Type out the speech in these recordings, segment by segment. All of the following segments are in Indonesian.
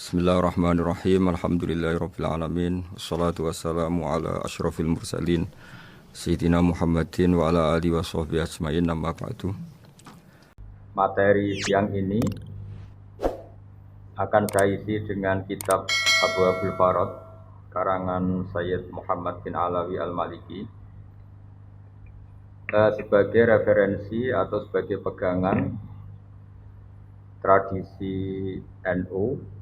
Bismillahirrahmanirrahim. Alhamdulillahirabbil alamin. Wassalatu wassalamu ala asyrofil mursalin Sayyidina Muhammadin wa ala alihi wa sahbihi ajmain. Amma ba'du. Materi siang ini akan saya isi dengan kitab Abwaabul Farad karangan Sayyid Muhammad bin Alawi Al-Maliki sebagai referensi atau sebagai pegangan tradisi NU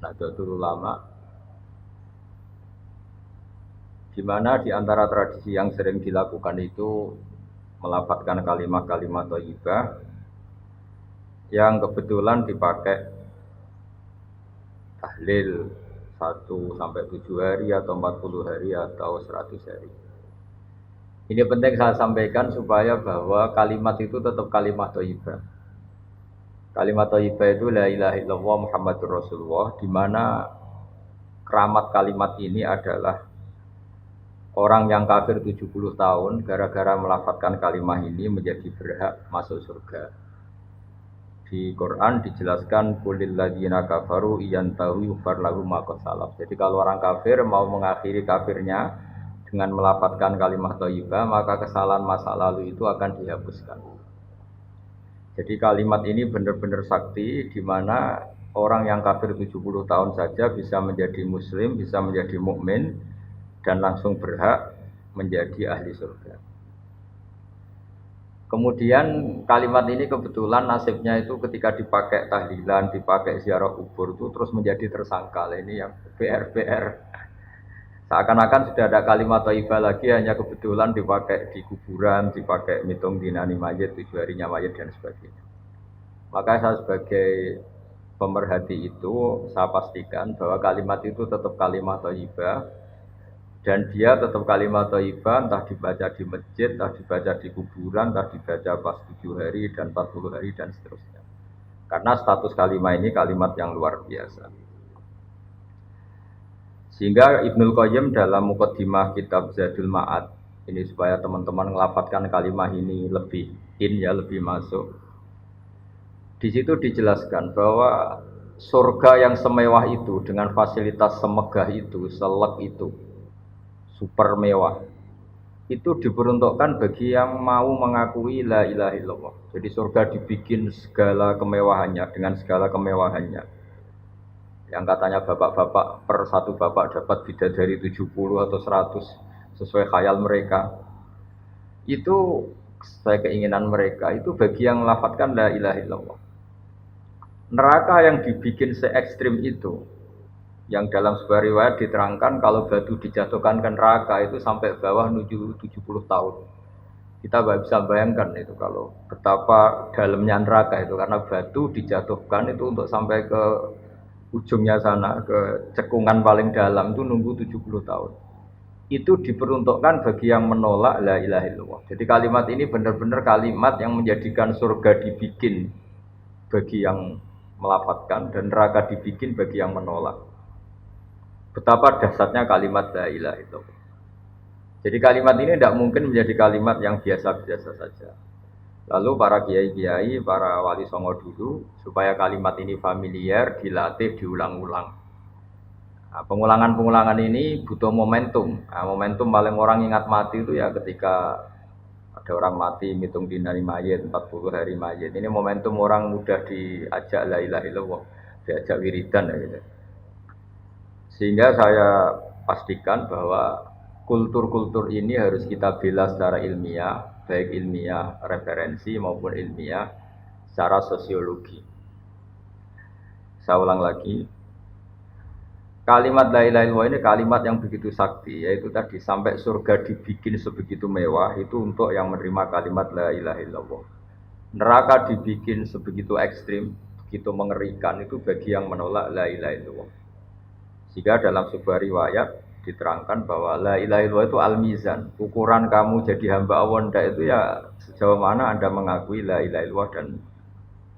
Nahdlatul Ulama, di mana di antara tradisi yang sering dilakukan itu melafadzkan kalimat-kalimat thayyibah yang kebetulan dipakai tahlil 1 sampai 7 hari atau 40 hari atau 100 hari. Ini penting saya sampaikan supaya bahwa kalimat itu tetap kalimat thayyibah. Kalimat thayyibah itu la ilaha illallah Muhammadur Rasulullah, di mana keramat kalimat ini adalah orang yang kafir 70 tahun gara-gara melafadzkan kalimat ini menjadi berhak masuk surga. Di Quran dijelaskan qulil ladzina kafaru iyantahu yughfar lahum ma qad salaf. Jadi kalau orang kafir mau mengakhiri kafirnya dengan melafadzkan kalimat thayyibah, maka kesalahan masa lalu itu akan dihapuskan. Jadi kalimat ini benar-benar sakti, di mana orang yang kafir 70 tahun saja bisa menjadi muslim, bisa menjadi mukmin dan langsung berhak menjadi ahli surga. Kemudian kalimat ini kebetulan nasibnya itu ketika dipakai tahlilan, dipakai ziarah kubur itu terus menjadi tersangka. Ini yang PR. Seakan-akan sudah ada kalimat thayyibah lagi, hanya kebetulan dipakai di kuburan, dipakai mitung dinani mayit, 7 harinya mayit dan sebagainya. Maka saya sebagai pemerhati itu, saya pastikan bahwa kalimat itu tetap kalimat thayyibah, dan dia tetap kalimat thayyibah, entah dibaca di masjid, entah dibaca di kuburan, entah dibaca pas 7 hari dan 40 hari dan seterusnya. Karena status kalimat ini kalimat yang luar biasa. Sehingga Ibnul Qayyim dalam muqaddimah kitab Zadul Ma'ad ini, supaya teman-teman ngelafadzkan kalimat ini lebih lebih masuk. Di situ dijelaskan bahwa surga yang semewah itu dengan fasilitas semegah itu, selek itu, super mewah, itu diperuntukkan bagi yang mau mengakui la ilaha illallah. Jadi surga dibikin segala kemewahannya, dengan segala kemewahannya. Yang katanya bapak-bapak per satu bapak dapat bidadari 70 atau 100 sesuai khayal mereka. Itu sesuai keinginan mereka, itu bagi yang melafadzkan la ilaha illallah. Neraka yang dibikin se-ekstrim itu, yang dalam sebuah riwayat diterangkan kalau batu dijatuhkan ke neraka itu sampai bawah menuju 70 tahun. Kita bisa bayangkan itu kalau betapa dalamnya neraka itu, karena batu dijatuhkan itu untuk sampai ke ujungnya sana, ke cekungan paling dalam itu nunggu 70 tahun. Itu diperuntukkan bagi yang menolak la ilaha illallah. Jadi kalimat ini benar-benar kalimat yang menjadikan surga dibikin bagi yang melafadzkan dan neraka dibikin bagi yang menolak. Betapa dahsyatnya kalimat la ilaha illallah. Jadi kalimat ini tidak mungkin menjadi kalimat yang biasa-biasa saja. Lalu para kiai-kiai, para wali songo dulu, supaya kalimat ini familiar, dilatih, diulang-ulang. Nah, pengulangan-pengulangan ini butuh momentum. Nah, momentum paling orang ingat mati itu ya ketika ada orang mati, ngitung dinari mayit, 40 hari mayit. Ini momentum orang mudah diajak la ilaha illallah, diajak wiridan. Gitu. Sehingga saya pastikan bahwa kultur-kultur ini harus kita bela secara ilmiah, baik ilmiah referensi maupun ilmiah secara sosiologi. Saya ulang lagi, kalimat la ilaha illallah ini kalimat yang begitu sakti, yaitu tadi sampai surga dibikin sebegitu mewah itu untuk yang menerima kalimat la ilaha illallah. Neraka dibikin sebegitu ekstrim, begitu mengerikan itu bagi yang menolak la ilaha illallah. Jika dalam sebuah riwayat diterangkan bahwa la ilaha illallah itu al-mizan, ukuran kamu jadi hamba Allah itu ya sejauh mana Anda mengakui la ilaha illallah dan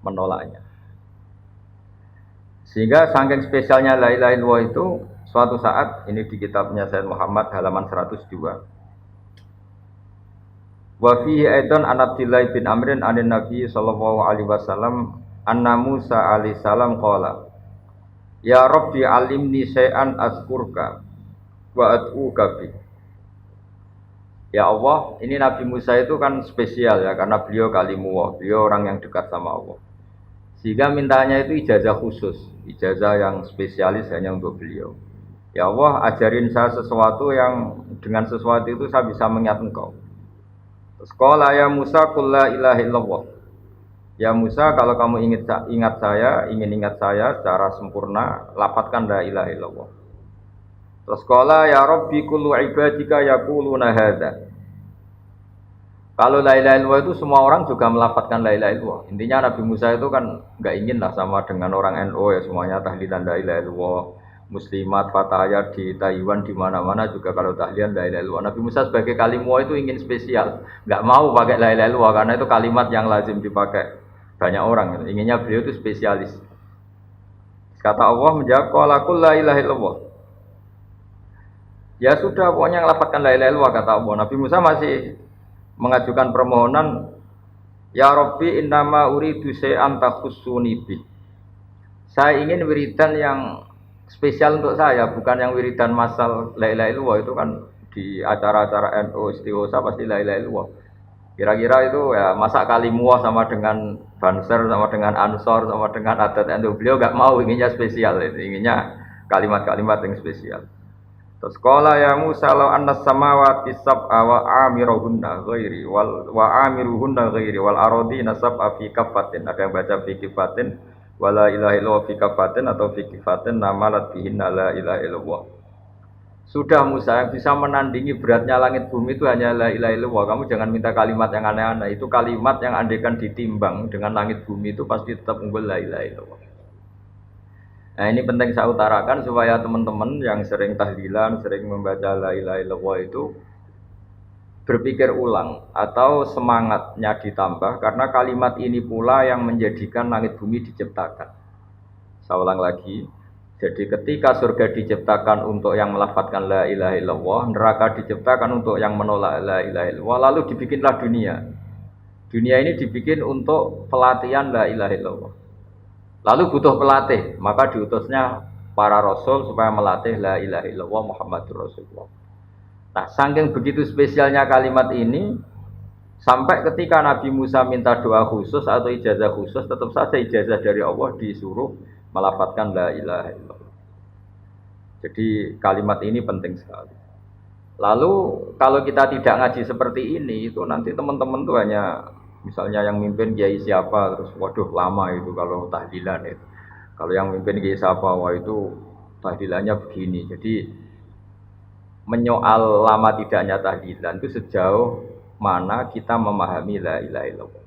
menolaknya. Sehingga saking spesialnya la ilaha illallah itu, suatu saat ini di kitabnya Sayyid Muhammad halaman 102. Wa fihi aidan an Abdillah bin Amrin anin Nabi sallallahu alaihi wasallam anna Musa alaihi salam qala Ya Rabbi alimni syai'an azkurka wa ad'uka bi. Ya Allah, ini Nabi Musa itu kan spesial ya karena beliau kalimullah, beliau orang yang dekat sama Allah. Sehingga mintanya itu ijazah khusus, ijazah yang spesialis hanya untuk beliau. Ya Allah, ajarin saya sesuatu yang dengan sesuatu itu saya bisa mengingat Engkau. Terus qala ya Musa qul la ilaha illallah. Ya Musa, kalau kamu ingin ingat saya secara sempurna, lafadzkan la ilaha illallah. Terus qala ya Rabbi kullu ibadika yaquluna hadza. Kalau la ilaha illallah itu semua orang juga melafadzkan la ilaha illallah. Intinya Nabi Musa itu kan enggak ingin lah sama dengan orang NU ya semuanya tahlilan la ilaha illallah. Muslimat fataya di Taiwan di mana-mana juga kalau tahlilan la ilaha illallah. Nabi Musa sebagai kalimullah itu ingin spesial, enggak mau pakai la ilaha illallah karena itu kalimat yang lazim dipakai banyak orang. Inginnya beliau itu spesialis. Kata Allah menjawab qala qul la ilaha illallah. Ya sudah, pokoknya ngelafadzkan la ilaha illallah kata Allah. Nabi Musa masih mengajukan permohonan, ya Rabbi innama uridu syai'an takhussuni bi. Saya ingin wiridan yang spesial untuk saya, bukan yang wiridan masal la ilaha illallah itu kan di acara-acara NU istighosa pasti la ilaha illallah. Kira-kira itu ya masa kalimullah sama dengan Banser sama dengan Ansor sama dengan adat NU. Beliau enggak mau, inginnya spesial itu, inginnya kalimat-kalimat yang spesial. Terus qala ya Musa law anna samawati sab'a wa amiruhunna ghairi wa amiruhunna ghairi wal aradina sab'a fi kafatin. Ada yang baca fi kafatin wala ilaha illallah fi kafatin atau fi kafatin namalat bihinna la ilaha illallah. Sudah Musa, yang bisa menandingi beratnya langit bumi itu hanya la ilaha illallah. Kamu jangan minta kalimat yang aneh-aneh. Itu kalimat yang andaikan ditimbang dengan langit bumi itu pasti tetap unggul la ilaha illallah. Nah ini penting saya utarakan supaya teman-teman yang sering tahlilan, sering membaca la ilaha illallah itu berpikir ulang atau semangatnya ditambah karena kalimat ini pula yang menjadikan langit bumi diciptakan. Saya ulang lagi. Jadi ketika surga diciptakan untuk yang melafadzkan la ilaha illallah, neraka diciptakan untuk yang menolak la ilaha illallah, lalu dibikinlah dunia. Dunia ini dibikin untuk pelatihan la ilaha illallah. Lalu butuh pelatih, maka diutusnya para rasul supaya melatih la ilaha illallah Muhammadur Rasulullah. Nah, saking begitu spesialnya kalimat ini, sampai ketika Nabi Musa minta doa khusus atau ijazah khusus, tetap saja ijazah dari Allah disuruh melafadzkan la ilaha illallah. Jadi kalimat ini penting sekali. Lalu kalau kita tidak ngaji seperti ini, itu nanti teman-teman tuh hanya misalnya yang mimpin kiai siapa, terus waduh lama itu kalau tahlilan itu. Kalau yang mimpin kiai siapa, wah itu tahlilannya begini. Jadi menyoal lama tidaknya tahlilan itu sejauh mana kita memahami la ilaha illallah.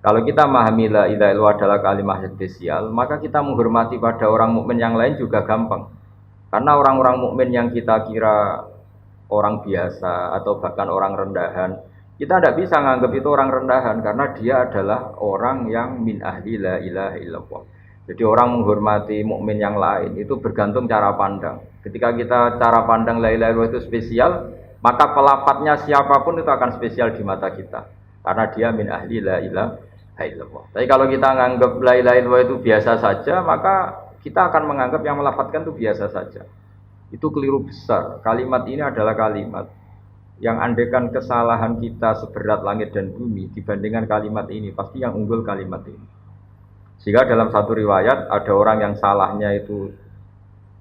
Kalau kita memahami la ilaha illallah adalah kalimat spesial, maka kita menghormati pada orang mukmin yang lain juga gampang. Karena orang-orang mukmin yang kita kira orang biasa atau bahkan orang rendahan, kita tidak bisa menganggap itu orang rendahan karena dia adalah orang yang min ahli la ilaha illallah. Jadi orang menghormati mukmin yang lain itu bergantung cara pandang. Ketika kita cara pandang la ilaha illallah itu spesial, maka pelafadznya siapapun itu akan spesial di mata kita karena dia min ahli la ilaha illallah. Tapi kalau kita menganggap la ilaha illallah itu biasa saja, maka kita akan menganggap yang melafadzkan itu biasa saja. Itu keliru besar. Kalimat ini adalah kalimat yang andaikan kesalahan kita seberat langit dan bumi dibandingkan kalimat ini, pasti yang unggul kalimat ini. Sehingga dalam satu riwayat ada orang yang salahnya itu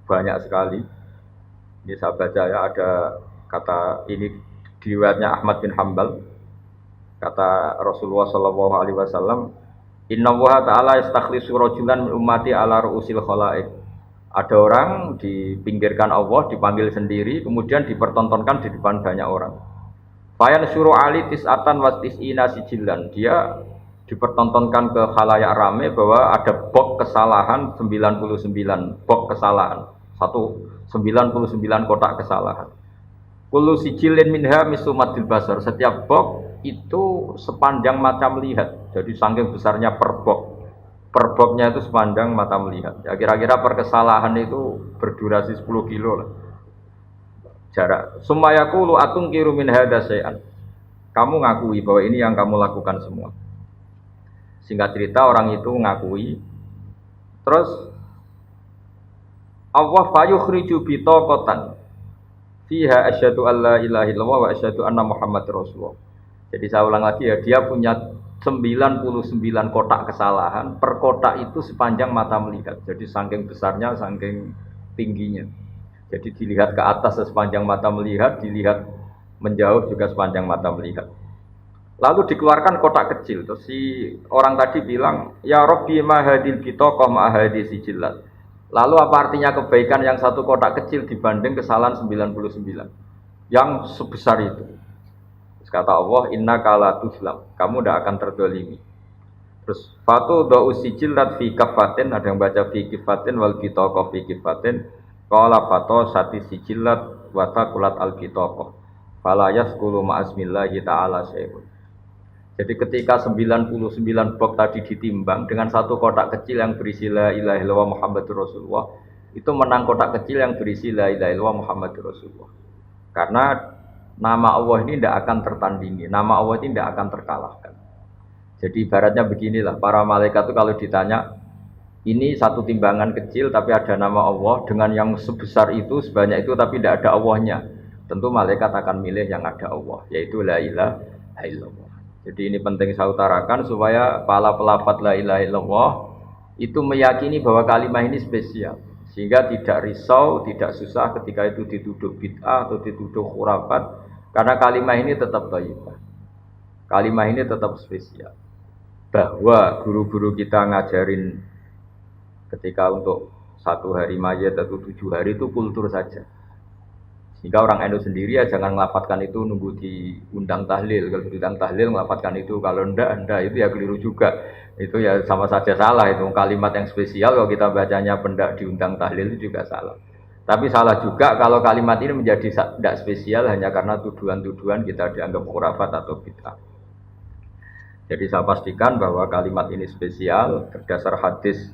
banyak sekali. Ini saya baca ya, ada kata ini di riwayatnya Ahmad bin Hanbal. Kata Rasulullah SAW, Inna Allaha ta'ala yastakhlisu rajulan min ummati ala ru'usil khalaik. Ada orang dipinggirkan Allah, dipanggil sendiri, kemudian dipertontonkan di depan banyak orang. Fayan suruh ali tis'atan wa tis'ina sijilan. Dia dipertontonkan ke khalayak rame bahwa ada bok kesalahan 99 bok kesalahan. 99 kotak kesalahan. Kullu sijilin minha misumadil basar. Setiap bok itu sepanjang mata melihat. Jadi saking besarnya per bok. Per boknya itu sepanjang mata melihat. Ya kira-kira per kesalahan itu berdurasi 10 kilo lah. Jarak. Sumayaqulu atunkiru min hadza syai'an. Kamu ngakui bahwa ini yang kamu lakukan semua. Singkat cerita orang itu ngakui. Terus Allah fayukhriju bitaqatan fiha asyhadu alla ilaha illallah wa asyhadu anna muhammadar rasulullah. Jadi saya ulang lagi ya, dia punya 99 kotak kesalahan, per kotak itu sepanjang mata melihat. Jadi saking besarnya, saking tingginya. Jadi dilihat ke atas sepanjang mata melihat, dilihat menjauh juga sepanjang mata melihat. Lalu dikeluarkan kotak kecil. Terus si orang tadi bilang, ya Rabbi ma hadil bitaqah ma hadis sijillat. Lalu apa artinya kebaikan yang satu kotak kecil dibanding kesalahan 99 yang sebesar itu? Terus kata Allah, innaka la tuzlam, kamu tidak akan terdolimi. Terus fatu da'u sijillat fi kafatin, ada yang baca fi kifatin wal bitaqah fi kifatin. Qala fato sati sijillat wa taqulat al bitaqah. Fala yasqulu ma'asmillahi ta'ala syai'un. Jadi ketika 99 box tadi ditimbang dengan satu kotak kecil yang berisi la ilaha illallah Muhammadur Rasulullah, itu menang kotak kecil yang berisi la ilaha illallah Muhammadur Rasulullah. Karena nama Allah ini tidak akan tertandingi, nama Allah ini tidak akan terkalahkan. Jadi ibaratnya beginilah, para malaikat itu kalau ditanya, ini satu timbangan kecil tapi ada nama Allah, dengan yang sebesar itu, sebanyak itu tapi tidak ada Allahnya, tentu malaikat akan milih yang ada Allah, yaitu la ilaha illallah. Jadi ini penting saya utarakan supaya para pelafaz la ilaha illallah itu meyakini bahwa kalimat ini spesial, sehingga tidak risau, tidak susah ketika itu dituduh bid'ah atau dituduh khurafat, karena kalimat ini tetap thayyibah. Kalimat ini tetap spesial. Bahwa guru-guru kita ngajarin ketika untuk 1 hari mayat atau 7 hari itu kultur saja. Sehingga orang NU sendiri ya jangan melafatkan itu nunggu diundang tahlil. Kalau diundang tahlil melafatkan itu, kalau ndak itu ya keliru juga. Itu ya sama saja salah, itu kalimat yang spesial kalau kita bacanya pendak diundang tahlil itu juga salah. Tapi salah juga kalau kalimat ini menjadi tidak spesial hanya karena tuduhan-tuduhan kita dianggap khurafat atau bid'ah. Jadi saya pastikan bahwa kalimat ini spesial berdasar hadis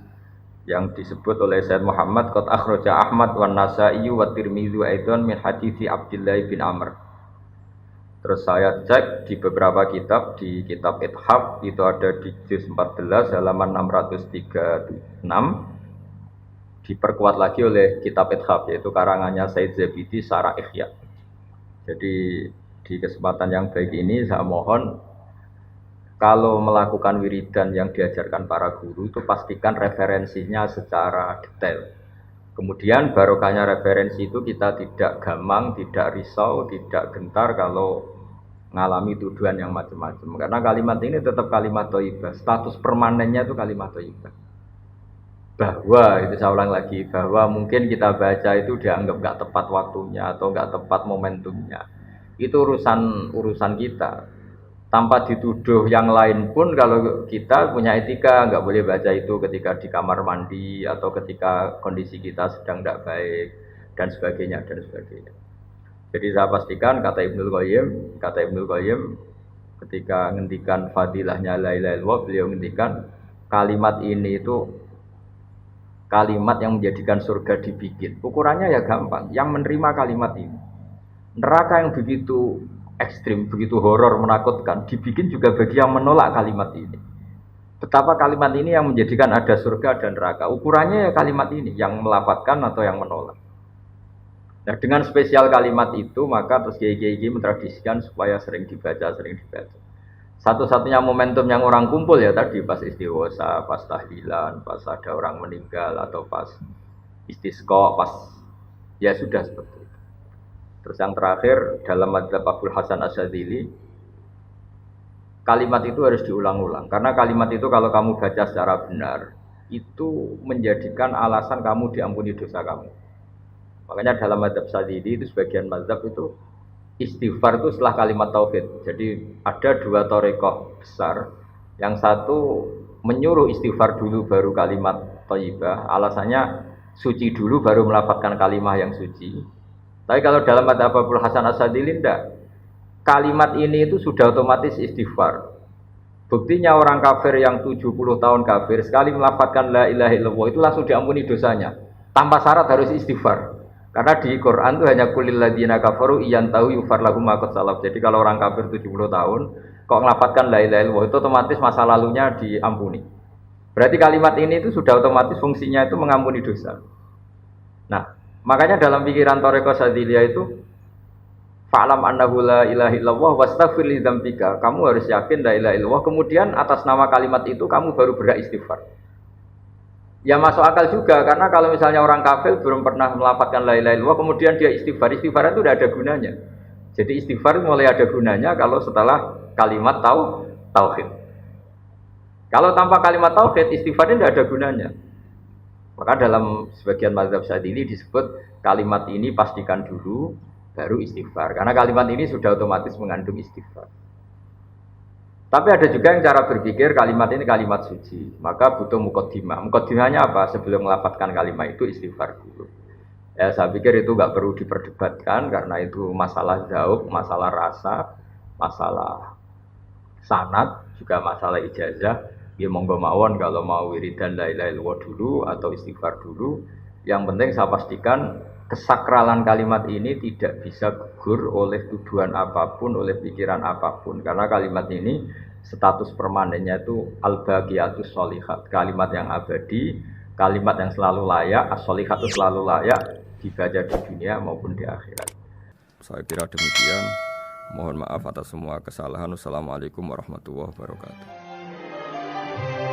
yang disebut oleh Sayyid Muhammad qad akhraja Ahmad wan Nasa'i wa Tirmidzi aidan min hadits Abdullah bin Amr. Terus saya cek di beberapa kitab, di kitab Ithaf itu ada di juz 14 halaman 636, diperkuat lagi oleh kitab Ithaf yaitu karangannya Said Zabidi Syarah Ihya. Jadi di kesempatan yang baik ini saya mohon, kalau melakukan wiridan yang diajarkan para guru itu pastikan referensinya secara detail. Kemudian barokahnya referensi itu kita tidak gamang, tidak risau, tidak gentar kalau mengalami tuduhan yang macam-macam. Karena kalimat ini tetap kalimat thayyibah. Status permanennya itu kalimat thayyibah. Bahwa, itu saya ulang lagi, bahwa mungkin kita baca itu dianggap nggak tepat waktunya atau nggak tepat momentumnya. Itu urusan kita. Tanpa dituduh yang lain pun, kalau kita punya etika nggak boleh baca itu ketika di kamar mandi atau ketika kondisi kita sedang tidak baik dan sebagainya dan sebagainya. Jadi saya pastikan kata Ibnul Qayyim ketika ngendikan fadilahnya la ilaha illallah, beliau ngendikan kalimat ini itu kalimat yang menjadikan surga dibikin. Ukurannya ya gampang, yang menerima kalimat ini. Neraka yang begitu ekstrim, begitu horor, menakutkan, dibikin juga bagi yang menolak kalimat ini. Betapa kalimat ini yang menjadikan ada surga dan neraka. Ukurannya ya kalimat ini, yang melafadzkan atau yang menolak. Nah, dengan spesial kalimat itu, maka terus kiai-kiai mentradisikan supaya sering dibaca. Satu-satunya momentum yang orang kumpul ya tadi, pas istighosa, pas tahlilan, pas ada orang meninggal, atau pas istisqa, pas ya sudah seperti itu. Terus yang terakhir dalam madzhab Abul Hasan Asyadzili, kalimat itu harus diulang-ulang karena kalimat itu kalau kamu baca secara benar itu menjadikan alasan kamu diampuni dosa kamu. Makanya dalam madzhab Asyadzili itu sebagian madzhab itu istighfar itu setelah kalimat tauhid. Jadi ada 2 thariqah besar. Yang satu menyuruh istighfar dulu baru kalimat thayyibah. Alasannya suci dulu baru melafadzkan kalimat yang suci. Tapi kalau dalam madzhab Abul Hasan Asyadzili tidak. Kalimat ini itu sudah otomatis istighfar. Buktinya orang kafir yang 70 tahun kafir sekali melafadzkan la ilaha illallah itu langsung diampuni dosanya. Tanpa syarat harus istighfar. Karena di Quran itu hanya kulil ladzina kafaru iyantahu yufar lahum ma qad salaf. Jadi kalau orang kafir 70 tahun kok melafadzkan la ilaha illallah itu otomatis masa lalunya diampuni. Berarti kalimat ini itu sudah otomatis fungsinya itu mengampuni dosa. Nah, makanya dalam pikiran Thariqah Syadziliyah itu fa'lam annahu la ilaha illallah wastaghfir li dzambika. Kamu harus yakin la ilaha illallah, kemudian atas nama kalimat itu kamu baru beristighfar. Ya masuk akal juga karena kalau misalnya orang kafir belum pernah melafadzkan la ilaha illallah kemudian dia istighfar, istighfar itu tidak ada gunanya. Jadi istighfar mulai ada gunanya kalau setelah kalimat tauhid. Kalau tanpa kalimat tauhid istighfar tidak ada gunanya. Maka dalam sebagian mazhab Syadzili disebut kalimat ini pastikan dulu baru istighfar. Karena kalimat ini sudah otomatis mengandung istighfar. Tapi ada juga yang cara berpikir kalimat ini kalimat suci. Maka butuh muqaddimah. Muqaddimahnya apa? Sebelum melafadzkan kalimat itu istighfar dulu. Ya saya pikir itu nggak perlu diperdebatkan karena itu masalah zauq, masalah rasa, masalah sanad, juga masalah ijazah. Ya monggo mawon kalau mau wiridan la ilaha illallah dulu atau istighfar dulu. Yang penting saya pastikan kesakralan kalimat ini tidak bisa gugur oleh tuduhan apapun, oleh pikiran apapun. Karena kalimat ini status permanennya itu al-baqiyatus sholihat, kalimat yang abadi, kalimat yang selalu layak, as-sholihat itu selalu layak dibaca di dunia maupun di akhirat. Saya kira demikian. Mohon maaf atas semua kesalahan. Wassalamualaikum warahmatullahi wabarakatuh.